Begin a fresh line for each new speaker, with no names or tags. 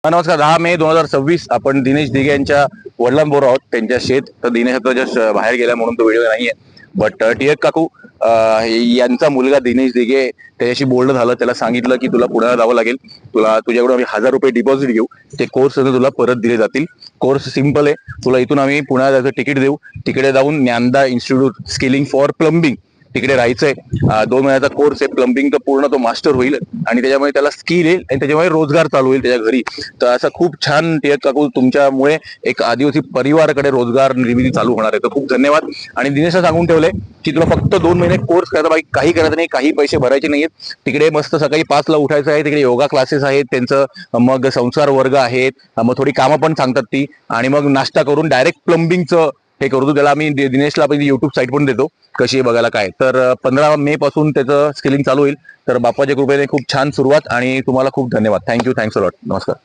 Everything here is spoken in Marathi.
नमस्कार. 10 मे 2026 आपण दिनेश दिघे यांच्या वडिलांबरोबर आहोत. त्यांच्या शेत तर दिनेश आता जस्ट बाहेर गेला म्हणून तो व्हिडिओ नाहीये. बट टिळक काकू यांचा मुलगा दिनेश दिघे त्याच्याशी बोलणं झालं. त्याला सांगितलं की तुला पुण्याला जावं लागेल, तुला तुझ्याकडून आम्ही 1000 रुपये डिपॉझिट घेऊ, ते कोर्स तुला परत दिले जातील. कोर्स सिंपल आहे. तुला इथून आम्ही पुण्याला जायचं तिकीट देऊ. तिकडे जाऊन Dnyanada institute skilling for plumbing तिकडे राहायचंय. 2 महिन्याचा कोर्स आहे. प्लंबिंग तर पूर्ण तो मास्टर होईल आणि त्याच्यामुळे त्याला स्किल येईल आणि त्याच्यामुळे रोजगार चालू होईल त्याच्या घरी. तर असं खूप छान टिळक काकू तुमच्यामुळे एक आदिवासी परिवाराकडे रोजगार निर्मिती चालू होणार आहे. तर खूप धन्यवाद. आणि दिनेशला सांगून ठेवलंय की तुला फक्त 2 महिने कोर्स करायचा, बाकी काही करायचं नाही, काही पैसे भरायचे नाहीयेत. तिकडे मस्त सकाळी 5 ला उठायचं आहे. तिकडे योगा क्लासेस आहेत त्यांचं, मग संसार वर्ग आहेत, मग थोडी कामं पण सांगतात ती, आणि मग नाश्ता करून डायरेक्ट प्लंबिंगचं हे करू. त्याला आम्ही दिनेशला आपण युट्यूब साईट पण देतो कशी आहे बघायला काय. तर 15 मे पासून त्याचं स्किलिंग चालू होईल. तर बाप्पाच्या कृपेने खूप छान सुरुवात आणि तुम्हाला खूप धन्यवाद. Thank you, thanks a lot. नमस्कार.